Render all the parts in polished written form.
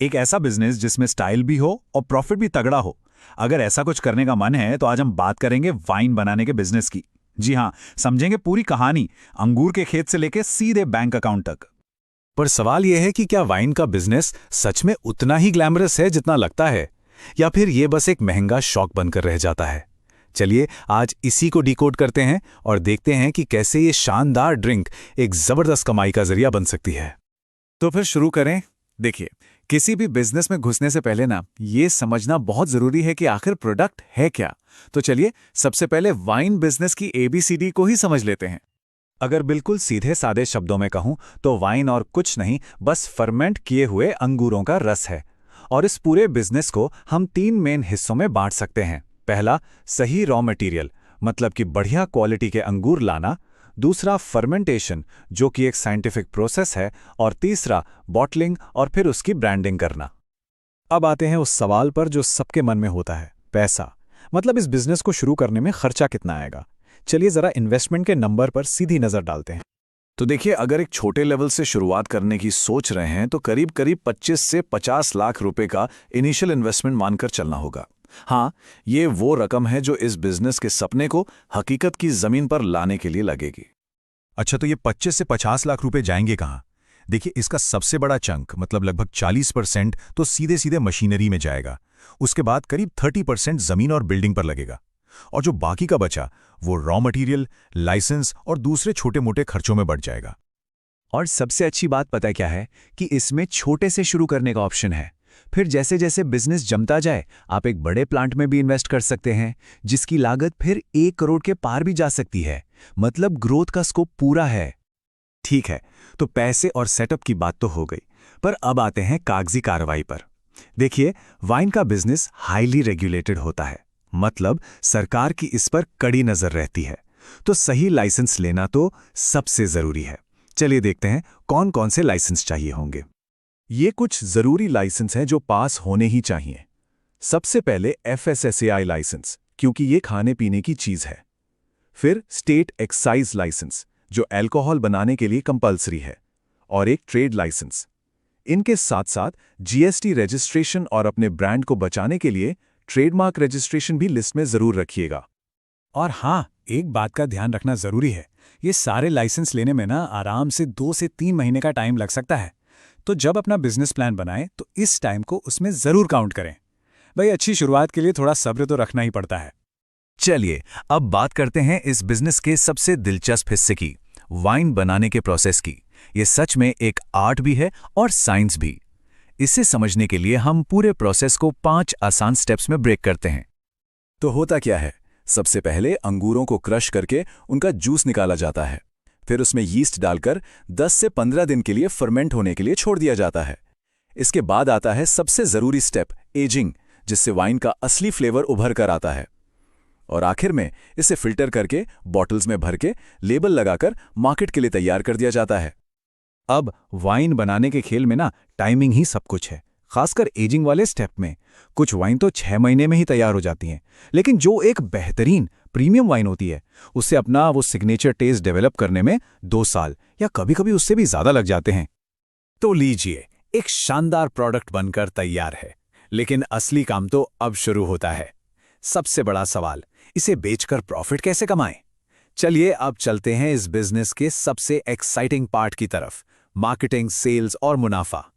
एक ऐसा बिजनेस जिसमें स्टाइल भी हो और प्रॉफिट भी तगड़ा हो। अगर ऐसा कुछ करने का मन है तो आज हम बात करेंगे वाइन बनाने के बिजनेस की। जी हाँ, समझेंगे पूरी कहानी, अंगूर के खेत से लेके सीधे बैंक अकाउंट तक। पर सवाल यह है कि क्या वाइन का बिजनेस सच में उतना ही ग्लैमरस है जितना लगता है, या फिर यह बस एक महंगा शौक बनकर रह जाता है। चलिए आज इसी को डिकोड करते हैं और देखते हैं कि कैसे ये शानदार ड्रिंक एक जबरदस्त कमाई का जरिया बन सकती है। तो फिर शुरू करें। देखिए, किसी भी बिजनेस में घुसने से पहले ना ये समझना बहुत जरूरी है कि आखिर प्रोडक्ट है क्या। तो चलिए सबसे पहले वाइन बिजनेस की ABCD को ही समझ लेते हैं। अगर बिल्कुल सीधे सादे शब्दों में कहूं तो वाइन और कुछ नहीं, बस फर्मेंट किए हुए अंगूरों का रस है। और इस पूरे बिजनेस को हम 3 मेन हिस्सों में बांट सकते हैं। पहला, सही रॉ मटेरियल, मतलब कि बढ़िया क्वालिटी के अंगूर लाना। दूसरा, फर्मेंटेशन, जो कि एक साइंटिफिक प्रोसेस है। और तीसरा, बॉटलिंग और फिर उसकी ब्रांडिंग करना। अब आते हैं उस सवाल पर जो सबके मन में होता है, पैसा। मतलब इस बिजनेस को शुरू करने में खर्चा कितना आएगा। चलिए जरा इन्वेस्टमेंट के नंबर पर सीधी नजर डालते हैं। तो देखिए, अगर एक छोटे लेवल से शुरुआत करने की सोच रहे हैं तो करीब करीब 25 से 50 लाख रुपए का इनिशियल इन्वेस्टमेंट मानकर चलना होगा। हाँ, ये वो रकम है जो इस बिजनेस के सपने को हकीकत की जमीन पर लाने के लिए लगेगी। अच्छा, तो ये 25 से 50 लाख रुपए जाएंगे कहाँ? देखिए, इसका सबसे बड़ा चंक मतलब लगभग 40% तो सीधे सीधे मशीनरी में जाएगा। उसके बाद करीब 30% जमीन और बिल्डिंग पर लगेगा। और जो बाकी का बचा वो रॉ मटेरियल, लाइसेंस और दूसरे छोटे मोटे खर्चों में बढ़ जाएगा। और सबसे अच्छी बात पता है क्या है कि इसमें छोटे से शुरू करने का ऑप्शन है। फिर जैसे जैसे बिजनेस जमता जाए आप एक बड़े प्लांट में भी इन्वेस्ट कर सकते हैं, जिसकी लागत फिर 1 करोड़ के पार भी जा सकती है। मतलब ग्रोथ का स्कोप पूरा है। ठीक है, तो पैसे और सेटअप की बात तो हो गई, पर अब आते हैं कागजी कार्रवाई पर। देखिए, वाइन का बिजनेस हाईली रेगुलेटेड होता है, मतलब सरकार की इस पर कड़ी नजर रहती है। तो सही लाइसेंस लेना तो सबसे जरूरी है। चलिए देखते हैं कौन कौन से लाइसेंस चाहिए होंगे। ये कुछ जरूरी लाइसेंस हैं जो पास होने ही चाहिए। सबसे पहले FSSAI लाइसेंस, क्योंकि ये खाने पीने की चीज है। फिर स्टेट एक्साइज लाइसेंस, जो अल्कोहल बनाने के लिए कंपल्सरी है। और एक ट्रेड लाइसेंस। इनके साथ साथ GST रजिस्ट्रेशन और अपने ब्रांड को बचाने के लिए ट्रेडमार्क रजिस्ट्रेशन भी लिस्ट में जरूर रखिएगा। और हाँ, एक बात का ध्यान रखना जरूरी है, ये सारे लाइसेंस लेने में ना आराम से 2 से 3 महीने का टाइम लग सकता है। तो जब अपना बिजनेस प्लान बनाएं तो इस टाइम को उसमें जरूर काउंट करें। भाई, अच्छी शुरुआत के लिए थोड़ा सब्र तो रखना ही पड़ता है। चलिए अब बात करते हैं इस बिजनेस के सबसे दिलचस्प हिस्से की, वाइन बनाने के प्रोसेस की। ये सच में एक आर्ट भी है और साइंस भी। इसे समझने के लिए हम पूरे प्रोसेस को 5 आसान स्टेप्स में ब्रेक करते हैं। तो होता क्या है, सबसे पहले अंगूरों को क्रश करके उनका जूस निकाला जाता है। फिर उसमें यीस्ट डालकर 10 से 15 दिन के लिए फर्मेंट होने के लिए छोड़ दिया जाता है। इसके बाद आता है सबसे जरूरी स्टेप, एजिंग, जिससे वाइन का असली फ्लेवर उभर कर आता है। और आखिर में इसे फिल्टर करके बॉटल्स में भर के लेबल लगाकर मार्केट के लिए तैयार कर दिया जाता है। अब वाइन बनाने के खेल में ना टाइमिंग ही सब कुछ है, खासकर एजिंग वाले स्टेप में। कुछ वाइन तो 6 महीने में ही तैयार हो जाती हैं, लेकिन जो एक बेहतरीन प्रीमियम वाइन होती है उससे अपना वो सिग्नेचर टेस्ट डेवलप करने में 2 साल या कभी-कभी उससे भी ज्यादा लग जाते हैं। तो लीजिए, एक शानदार प्रोडक्ट बनकर तैयार है, लेकिन असली काम तो अब शुरू होता है। सबसे बड़ा सवाल, इसे बेचकर प्रॉफिट कैसे कमाएं? चलिए अब चलते हैं इस बिजनेस के सबसे एक्साइटिंग पार्ट की तरफ, मार्केटिंग, सेल्स और मुनाफा।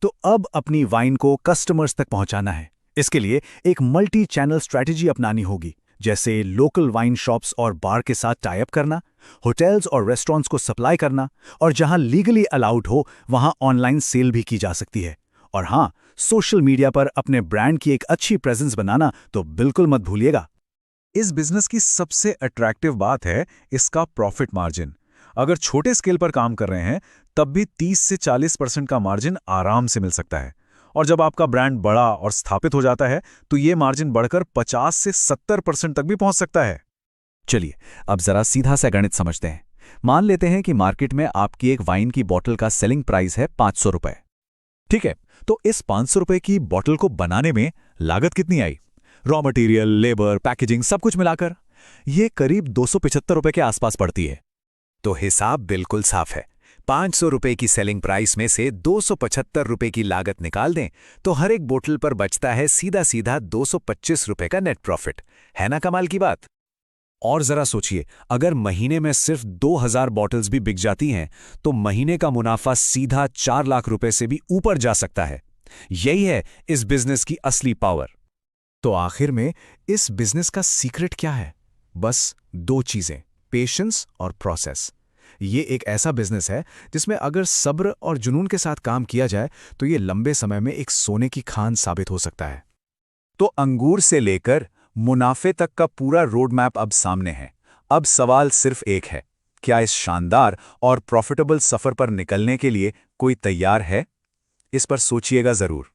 तो अब अपनी वाइन को कस्टमर्स तक पहुंचाना है। इसके लिए एक मल्टी चैनल स्ट्रैटेजी अपनानी होगी, जैसे लोकल वाइन शॉप्स और बार के साथ टाई अप करना, होटल्स और रेस्टोरेंट्स को सप्लाई करना, और जहां लीगली अलाउड हो वहां ऑनलाइन सेल भी की जा सकती है। और हाँ, सोशल मीडिया पर अपने ब्रांड की एक अच्छी प्रेजेंस बनाना तो बिल्कुल मत भूलिएगा। इस बिजनेस की सबसे अट्रैक्टिव बात है इसका प्रॉफिट मार्जिन। अगर छोटे स्केल पर काम कर रहे हैं तब भी 30 से 40% का मार्जिन आराम से मिल सकता है। और जब आपका ब्रांड बड़ा और स्थापित हो जाता है तो ये मार्जिन बढ़कर 50 से 70% तक भी पहुंच सकता है। चलिए अब जरा सीधा सा गणित समझते हैं। मान लेते हैं कि मार्केट में आपकी एक वाइन की बॉटल का सेलिंग प्राइस है 500 रुपए। ठीक है, तो इस 500 रुपए की बॉटल को बनाने में लागत कितनी आई? रॉ मटेरियल, लेबर, पैकेजिंग सब कुछ मिलाकर ये करीब 275 रुपए के आसपास पड़ती है। तो हिसाब बिल्कुल साफ है। 500 रुपए की सेलिंग प्राइस में से 275 रुपए की लागत निकाल दें तो हर एक बोतल पर बचता है सीधा सीधा 225 रुपए का नेट प्रॉफिट। है ना कमाल की बात? और जरा सोचिए, अगर महीने में सिर्फ 2000 बॉटल्स भी बिक जाती हैं तो महीने का मुनाफा सीधा 4 लाख रुपए से भी ऊपर जा सकता है। यही है इस बिजनेस की असली पावर। तो आखिर में इस बिजनेस का सीक्रेट क्या है? बस 2 चीजें, पेशेंस और प्रोसेस। ये एक ऐसा बिजनेस है जिसमें अगर सब्र और जुनून के साथ काम किया जाए तो ये लंबे समय में एक सोने की खान साबित हो सकता है। तो अंगूर से लेकर मुनाफे तक का पूरा रोड मैप अब सामने है। अब सवाल सिर्फ एक है, क्या इस शानदार और प्रॉफिटेबल सफर पर निकलने के लिए कोई तैयार है? इस पर सोचिएगा जरूर।